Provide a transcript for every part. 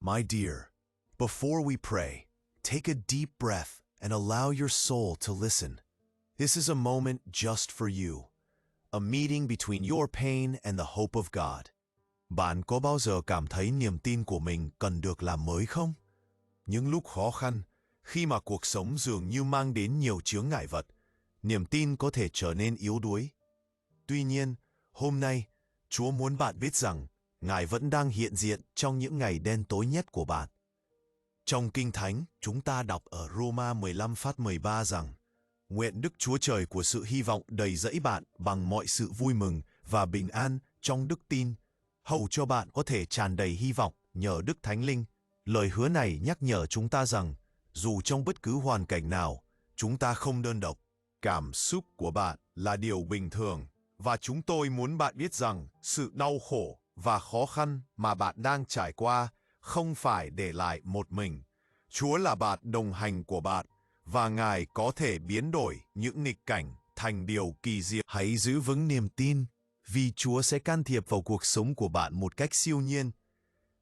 My dear, before we pray, take a deep breath and allow your soul to listen. This is a moment just for you, a meeting between your pain and the hope of God. Bạn có bao giờ cảm thấy niềm tin của mình cần được làm mới không? Những lúc khó khăn, khi mà cuộc sống dường như mang đến nhiều chướng ngại vật, niềm tin có thể trở nên yếu đuối. Tuy nhiên, hôm nay, Chúa muốn bạn biết rằng Ngài vẫn đang hiện diện trong những ngày đen tối nhất của bạn. Trong Kinh Thánh, chúng ta đọc ở Roma 15:13 rằng nguyện Đức Chúa Trời của sự hy vọng đầy dẫy bạn bằng mọi sự vui mừng và bình an trong đức tin, hầu cho bạn có thể tràn đầy hy vọng nhờ Đức Thánh Linh. Lời hứa này nhắc nhở chúng ta rằng, dù trong bất cứ hoàn cảnh nào, chúng ta không đơn độc. Cảm xúc của bạn là điều bình thường, và chúng tôi muốn bạn biết rằng sự đau khổ và khó khăn mà bạn đang trải qua không phải để lại một mình. Chúa là bạn đồng hành của bạn, và Ngài có thể biến đổi những nghịch cảnh thành điều kỳ diệu. Hãy giữ vững niềm tin, vì Chúa sẽ can thiệp vào cuộc sống của bạn một cách siêu nhiên.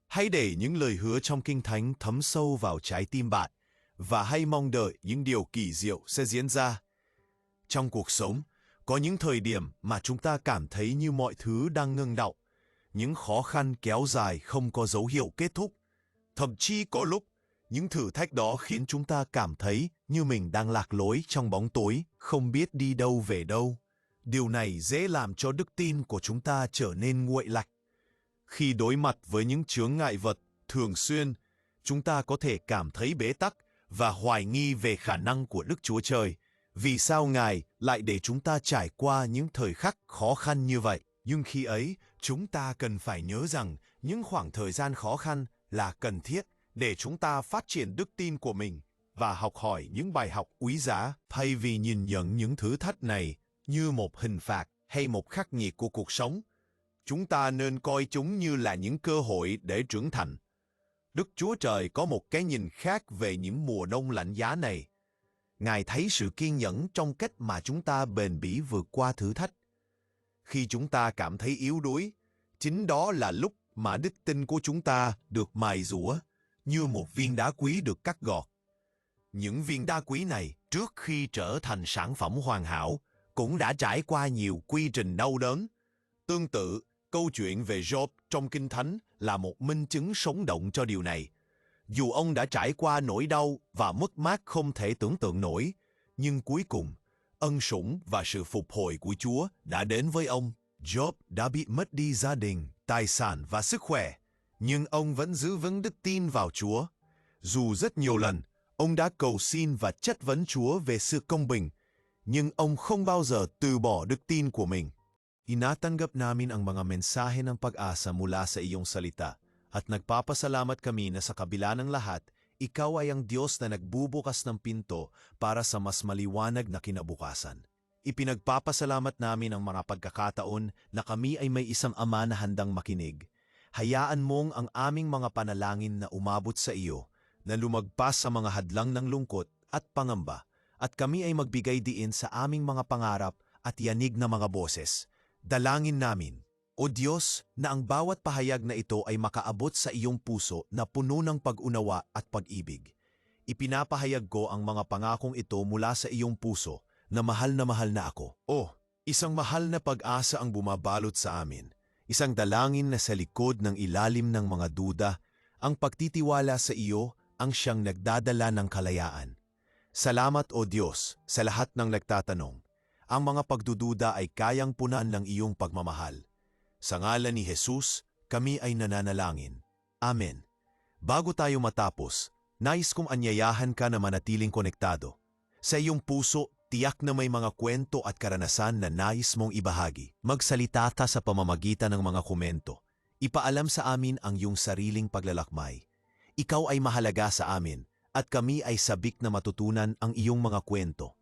Hãy để những lời hứa trong Kinh Thánh thấm sâu vào trái tim bạn, và hãy mong đợi những điều kỳ diệu sẽ diễn ra. Trong cuộc sống, có những thời điểm mà chúng ta cảm thấy như mọi thứ đang ngưng đọng. Những khó khăn kéo dài không có dấu hiệu kết thúc. Thậm chí có lúc, những thử thách đó khiến chúng ta cảm thấy như mình đang lạc lối trong bóng tối, không biết đi đâu về đâu. Điều này dễ làm cho đức tin của chúng ta trở nên nguội lạnh. Khi đối mặt với những chướng ngại vật thường xuyên, chúng ta có thể cảm thấy bế tắc và hoài nghi về khả năng của Đức Chúa Trời. Vì sao Ngài lại để chúng ta trải qua những thời khắc khó khăn như vậy? Nhưng khi ấy, chúng ta cần phải nhớ rằng những khoảng thời gian khó khăn là cần thiết để chúng ta phát triển đức tin của mình và học hỏi những bài học quý giá, thay vì nhìn nhận những thử thách này như một hình phạt hay một khắc nghiệt của cuộc sống. Chúng ta nên coi chúng như là những cơ hội để trưởng thành. Đức Chúa Trời có một cái nhìn khác về những mùa đông lạnh giá này. Ngài thấy sự kiên nhẫn trong cách mà chúng ta bền bỉ vượt qua thử thách. Khi chúng ta cảm thấy yếu đuối, chính đó là lúc mà đức tin của chúng ta được mài giũa, như một viên đá quý được cắt gọt. Những viên đá quý này, trước khi trở thành sản phẩm hoàn hảo, cũng đã trải qua nhiều quy trình đau đớn. Tương tự, câu chuyện về Job trong Kinh Thánh là một minh chứng sống động cho điều này. Dù ông đã trải qua nỗi đau và mất mát không thể tưởng tượng nổi, nhưng cuối cùng, ân sủng và sự phục hồi của Chúa đã đến với ông. Job đã bị mất đi gia đình, tài sản và sức khỏe, nhưng ông vẫn giữ vững đức tin vào Chúa. Dù rất nhiều lần, ông đã cầu xin và chất vấn Chúa về sự công bình, nhưng ông không bao giờ từ bỏ đức tin của mình. Inatanggap namin ang mga mensahe ng pag-asa mula sa iyong salita, at nagpapasalamat kami na sa kabila ng lahat, ikaw ay ang Diyos na nagbubukas ng pinto para sa mas maliwanag na kinabukasan. Ipinagpapasalamat namin ang mga pagkakataon na kami ay may isang Ama na handang makinig. Hayaan mong ang aming mga panalangin na umabot sa iyo, na lumagpas sa mga hadlang ng lungkot at pangamba, at kami ay magbigay diin sa aming mga pangarap at yanig na mga boses. Dalangin namin, O Diyos, na ang bawat pahayag na ito ay makaabot sa iyong puso na puno ng pag-unawa at pag-ibig. Ipinapahayag ko ang mga pangakong ito mula sa iyong puso na mahal na ako. Isang mahal na pag-asa ang bumabalot sa amin. Isang dalangin na sa likod ng ilalim ng mga duda, ang pagtitiwala sa iyo ang siyang nagdadala ng kalayaan. Salamat o Diyos sa lahat ng nagtatanong. Ang mga pagdududa ay kayang punan ng iyong pagmamahal. Sa ngalan ni Jesus, kami ay nananalangin. Amen. Bago tayo matapos, nais kong anyayahan ka na manatiling konektado. Sa iyong puso, tiyak na may mga kwento at karanasan na nais mong ibahagi. Magsalita ka sa pamamagitan ng mga komento. Ipaalam sa amin ang iyong sariling paglalakbay. Ikaw ay mahalaga sa amin, at kami ay sabik na matutunan ang iyong mga kwento.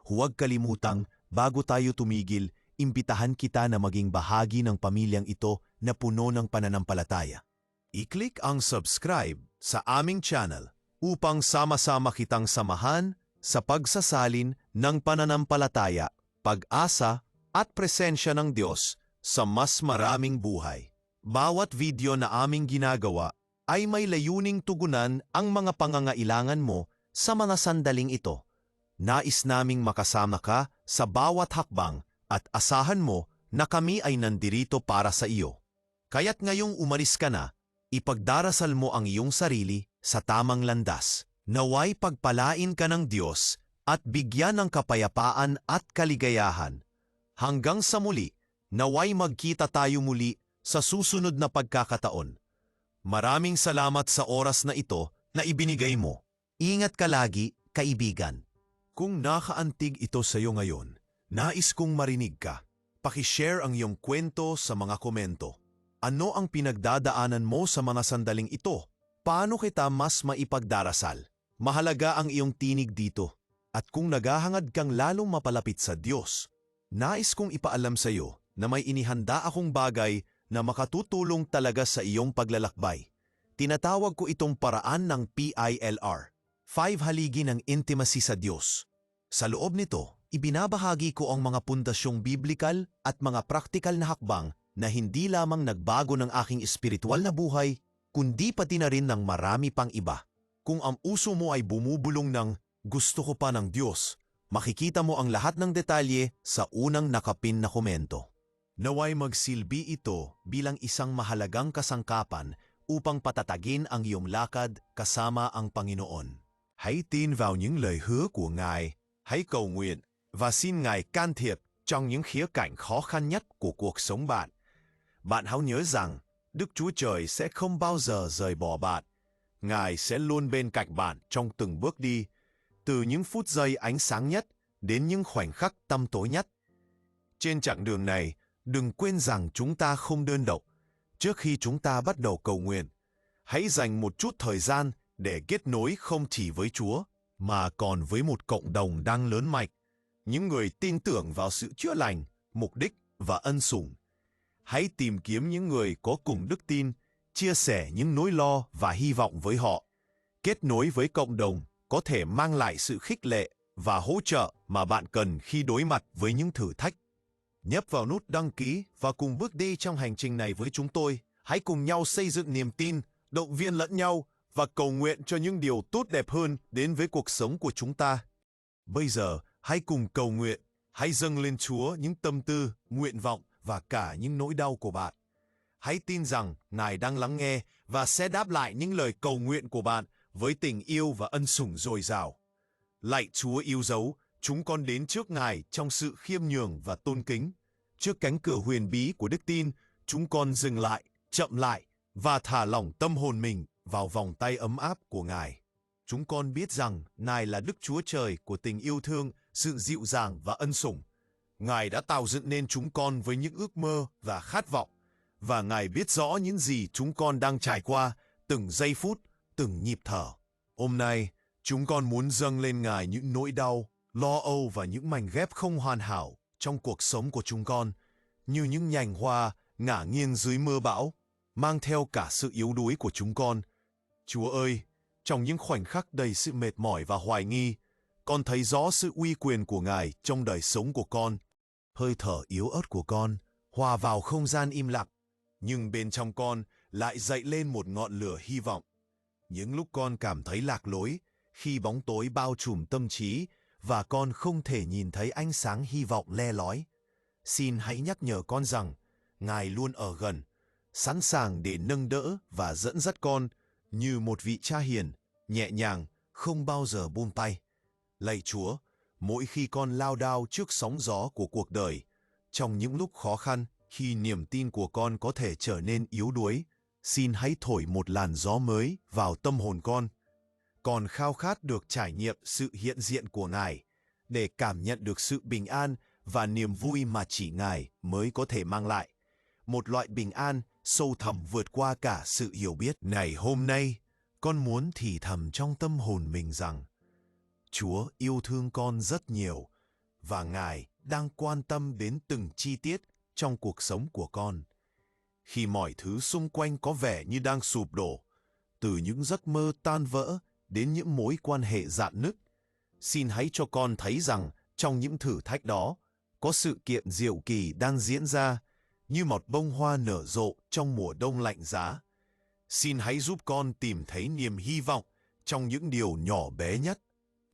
Huwag kalimutang, bago tayo tumigil, imbitahan kita na maging bahagi ng pamilyang ito na puno ng pananampalataya. I-click ang subscribe sa aming channel upang sama-sama kitang samahan sa pagsasalin ng pananampalataya, pag-asa at presensya ng Diyos sa mas maraming buhay. Bawat video na aming ginagawa ay may layuning tugunan ang mga pangangailangan mo sa mga sandaling ito. Nais naming makasama ka sa bawat hakbang at asahan mo na kami ay nandirito para sa iyo. Kaya't ngayong umalis ka na, ipagdarasal mo ang iyong sarili sa tamang landas. Naway pagpalain ka ng Diyos at bigyan ng kapayapaan at kaligayahan. Hanggang sa muli, naway magkita tayo muli sa susunod na pagkakataon. Maraming salamat sa oras na ito na ibinigay mo. Ingat ka lagi, kaibigan. Kung nakaantig ito sa iyo ngayon, nais kong marinig ka. Pakishare ang iyong kwento sa mga komento. Ano ang pinagdadaanan mo sa mga sandaling ito? Paano kita mas maipagdarasal? Mahalaga ang iyong tinig dito. At kung naghahangad kang lalong mapalapit sa Diyos, nais kong ipaalam sa iyo na may inihanda akong bagay na makatutulong talaga sa iyong paglalakbay. Tinatawag ko itong paraan ng PILR, 5 haligi ng intimacy sa Diyos. Sa loob nito, ibinabahagi ko ang mga pundasyong biblikal at mga praktikal na hakbang na hindi lamang nagbago ng aking espiritual na buhay, kundi pati na rin ng marami pang iba. Kung ang uso mo ay bumubulong ng gusto ko pa ng Diyos, makikita mo ang lahat ng detalye sa unang nakapin na komento. Naway magsilbi ito bilang isang mahalagang kasangkapan upang patatagin ang iyong lakad kasama ang Panginoon. Hãy tin vào những lời hứa của Ngài, hãy cầu nguyện và xin Ngài can thiệp trong những khía cạnh khó khăn nhất của cuộc sống bạn. Bạn hãy nhớ rằng Đức Chúa Trời sẽ không bao giờ rời bỏ bạn. Ngài sẽ luôn bên cạnh bạn trong từng bước đi, từ những phút giây ánh sáng nhất đến những khoảnh khắc tăm tối nhất. Trên chặng đường này, đừng quên rằng chúng ta không đơn độc. Trước khi chúng ta bắt đầu cầu nguyện, hãy dành một chút thời gian để kết nối không chỉ với Chúa, mà còn với một cộng đồng đang lớn mạnh, những người tin tưởng vào sự chữa lành, mục đích và ân sủng. Hãy tìm kiếm những người có cùng đức tin, chia sẻ những nỗi lo và hy vọng với họ. Kết nối với cộng đồng có thể mang lại sự khích lệ và hỗ trợ mà bạn cần khi đối mặt với những thử thách. Nhấp vào nút đăng ký và cùng bước đi trong hành trình này với chúng tôi. Hãy cùng nhau xây dựng niềm tin, động viên lẫn nhau và cầu nguyện cho những điều tốt đẹp hơn đến với cuộc sống của chúng ta. Bây giờ, hãy cùng cầu nguyện, hãy dâng lên Chúa những tâm tư, nguyện vọng và cả những nỗi đau của bạn. Hãy tin rằng Ngài đang lắng nghe và sẽ đáp lại những lời cầu nguyện của bạn với tình yêu và ân sủng dồi dào. Lạy Chúa yêu dấu, chúng con đến trước Ngài trong sự khiêm nhường và tôn kính. Trước cánh cửa huyền bí của đức tin, chúng con dừng lại, chậm lại và thả lỏng tâm hồn mình vào vòng tay ấm áp của Ngài. Chúng con biết rằng Ngài là Đức Chúa Trời của tình yêu thương, sự dịu dàng và ân sủng. Ngài đã tạo dựng nên chúng con với những ước mơ và khát vọng, và Ngài biết rõ những gì chúng con đang trải qua, từng giây phút, từng nhịp thở. Hôm nay, chúng con muốn dâng lên Ngài những nỗi đau, lo âu và những mảnh ghép không hoàn hảo trong cuộc sống của chúng con, như những nhành hoa ngả nghiêng dưới mưa bão, mang theo cả sự yếu đuối của chúng con. Chúa ơi, trong những khoảnh khắc đầy sự mệt mỏi và hoài nghi, con thấy rõ sự uy quyền của Ngài trong đời sống của con. Hơi thở yếu ớt của con hòa vào không gian im lặng, nhưng bên trong con lại dậy lên một ngọn lửa hy vọng. Những lúc con cảm thấy lạc lối, khi bóng tối bao trùm tâm trí và con không thể nhìn thấy ánh sáng hy vọng le lói, xin hãy nhắc nhở con rằng Ngài luôn ở gần, sẵn sàng để nâng đỡ và dẫn dắt con như một vị cha hiền, nhẹ nhàng, không bao giờ buông tay. Lạy Chúa, mỗi khi con lao đao trước sóng gió của cuộc đời, trong những lúc khó khăn, khi niềm tin của con có thể trở nên yếu đuối, xin hãy thổi một làn gió mới vào tâm hồn con. Con khao khát được trải nghiệm sự hiện diện của Ngài, để cảm nhận được sự bình an và niềm vui mà chỉ Ngài mới có thể mang lại. Một loại bình an sâu thẳm vượt qua cả sự hiểu biết. Này hôm nay, con muốn thì thầm trong tâm hồn mình rằng Chúa yêu thương con rất nhiều và Ngài đang quan tâm đến từng chi tiết trong cuộc sống của con. Khi mọi thứ xung quanh có vẻ như đang sụp đổ, từ những giấc mơ tan vỡ đến những mối quan hệ rạn nứt, xin hãy cho con thấy rằng trong những thử thách đó có sự kiện diệu kỳ đang diễn ra, như một bông hoa nở rộ trong mùa đông lạnh giá. Xin hãy giúp con tìm thấy niềm hy vọng trong những điều nhỏ bé nhất,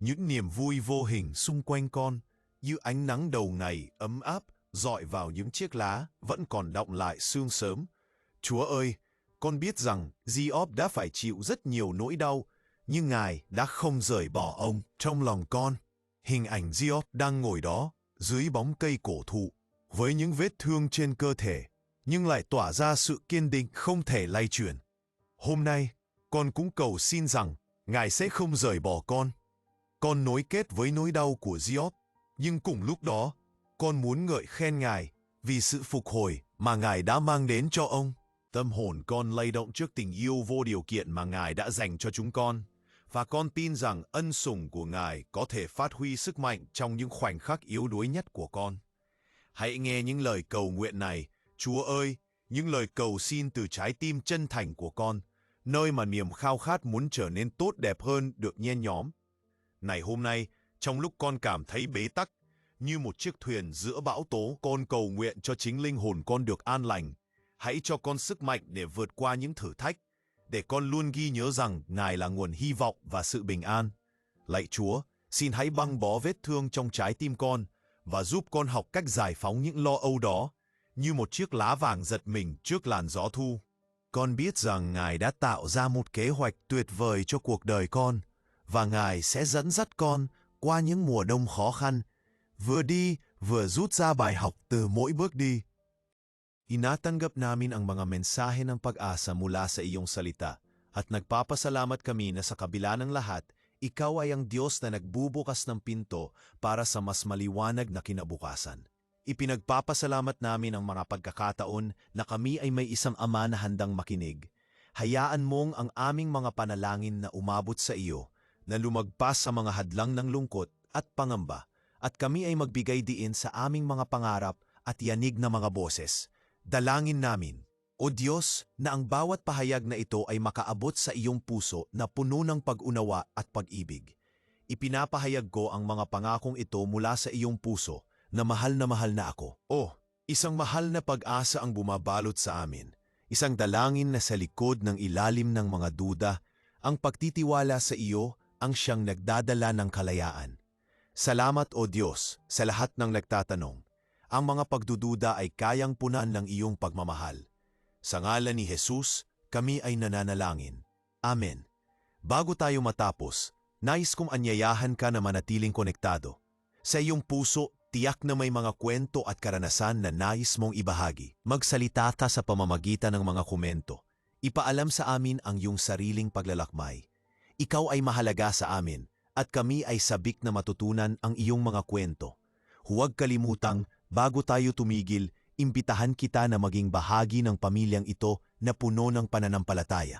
những niềm vui vô hình xung quanh con, như ánh nắng đầu ngày ấm áp rọi vào những chiếc lá vẫn còn đọng lại sương sớm. Chúa ơi, con biết rằng Gióp đã phải chịu rất nhiều nỗi đau, nhưng Ngài đã không rời bỏ ông. Trong lòng con, hình ảnh Gióp đang ngồi đó dưới bóng cây cổ thụ, với những vết thương trên cơ thể, nhưng lại tỏa ra sự kiên định không thể lay chuyển. Hôm nay, con cũng cầu xin rằng Ngài sẽ không rời bỏ con. Con nối kết với nỗi đau của Gióp, nhưng cùng lúc đó, con muốn ngợi khen Ngài vì sự phục hồi mà Ngài đã mang đến cho ông. Tâm hồn con lay động trước tình yêu vô điều kiện mà Ngài đã dành cho chúng con, và con tin rằng ân sủng của Ngài có thể phát huy sức mạnh trong những khoảnh khắc yếu đuối nhất của con. Hãy nghe những lời cầu nguyện này, Chúa ơi, những lời cầu xin từ trái tim chân thành của con, nơi mà niềm khao khát muốn trở nên tốt đẹp hơn được nhen nhóm. Này hôm nay, trong lúc con cảm thấy bế tắc, như một chiếc thuyền giữa bão tố, con cầu nguyện cho chính linh hồn con được an lành. Hãy cho con sức mạnh để vượt qua những thử thách, để con luôn ghi nhớ rằng Ngài là nguồn hy vọng và sự bình an. Lạy Chúa, xin hãy băng bó vết thương trong trái tim con và giúp con học cách giải phóng những lo âu đó, như một chiếc lá vàng giật mình trước làn gió thu. Con biết rằng Ngài đã tạo ra một kế hoạch tuyệt vời cho cuộc đời con, và Ngài sẽ dẫn dắt con qua những mùa đông khó khăn, vừa đi vừa rút ra bài học từ mỗi bước đi. Inatanggap namin ang mga mensahe ng pag-asa mula sa iyong salita, at nagpapasalamat kami na sa kabila ng lahat, ikaw ay ang Diyos na nagbubukas ng pinto para sa mas maliwanag na kinabukasan. Ipinagpapasalamat namin ang mga pagkakataon na kami ay may isang Ama na handang makinig. Hayaan mong ang aming mga panalangin na umabot sa iyo, na lumagpas sa mga hadlang ng lungkot at pangamba, at kami ay magbigay diin sa aming mga pangarap at yanig na mga boses. Dalangin namin, O Diyos, na ang bawat pahayag na ito ay makaabot sa iyong puso na puno ng pag-unawa at pag-ibig. Ipinapahayag ko ang mga pangakong ito mula sa iyong puso na mahal na ako. Isang mahal na pag-asa ang bumabalot sa amin. Isang dalangin na sa likod ng ilalim ng mga duda, ang pagtitiwala sa iyo ang siyang nagdadala ng kalayaan. Salamat o Diyos sa lahat ng nagtatanong. Ang mga pagdududa ay kayang punan ng iyong pagmamahal. Sa ngalan ni Jesus, kami ay nananalangin. Amen. Bago tayo matapos, nais kong anyayahan ka na manatiling konektado. Sa iyong puso, tiyak na may mga kwento at karanasan na nais mong ibahagi. Magsalita ka sa pamamagitan ng mga komento. Ipaalam sa amin ang iyong sariling paglalakbay. Ikaw ay mahalaga sa amin, at kami ay sabik na matutunan ang iyong mga kwento. Huwag kalimutang, bago tayo tumigil, imbitahan kita na maging bahagi ng pamilyang ito na puno ng pananampalataya.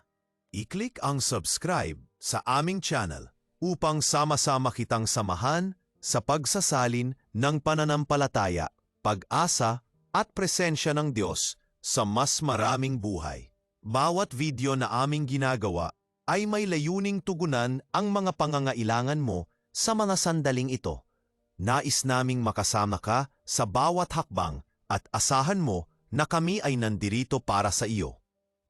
I-click ang subscribe sa aming channel upang sama-sama kitang samahan sa pagsasalin ng pananampalataya, pag-asa at presensya ng Diyos sa mas maraming buhay. Bawat video na aming ginagawa ay may layuning tugunan ang mga pangangailangan mo sa mga sandaling ito. Nais naming makasama ka sa bawat hakbang at asahan mo na kami ay nandirito para sa iyo.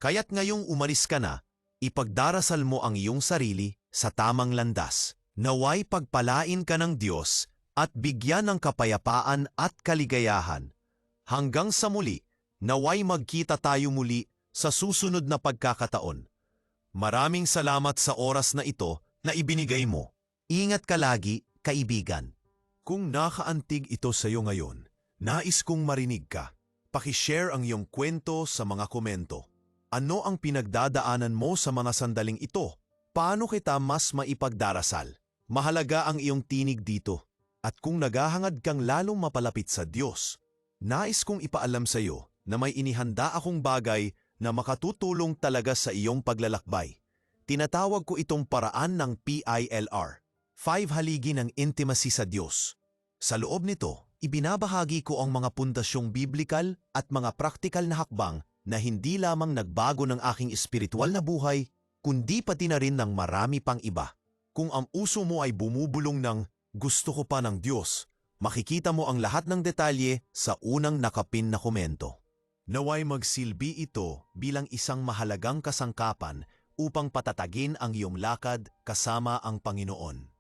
Kaya't ngayong umalis ka na, ipagdarasal mo ang iyong sarili sa tamang landas. Naway pagpalain ka ng Diyos at bigyan ng kapayapaan at kaligayahan. Hanggang sa muli, naway magkita tayo muli sa susunod na pagkakataon. Maraming salamat sa oras na ito na ibinigay mo. Ingat ka lagi, kaibigan. Kung nakaantig ito sa iyo ngayon, nais kong marinig ka. Paki-share ang iyong kwento sa mga komento. Ano ang pinagdadaanan mo sa mga sandaling ito? Paano kita mas maipagdarasal? Mahalaga ang iyong tinig dito. At kung naghahangad kang lalong mapalapit sa Diyos, nais kong ipaalam sa iyo na may inihanda akong bagay na makatutulong talaga sa iyong paglalakbay. Tinatawag ko itong paraan ng PILR. 5 haligi ng intimacy sa Diyos. Sa loob nito, ibinabahagi ko ang mga pundasyong biblikal at mga praktikal na hakbang na hindi lamang nagbago ng aking espiritual na buhay, kundi pati na rin ng marami pang iba. Kung ang uso mo ay bumubulong ng gusto ko pa ng Diyos, makikita mo ang lahat ng detalye sa unang nakapin na komento. Naway magsilbi ito bilang isang mahalagang kasangkapan upang patatagin ang iyong lakad kasama ang Panginoon.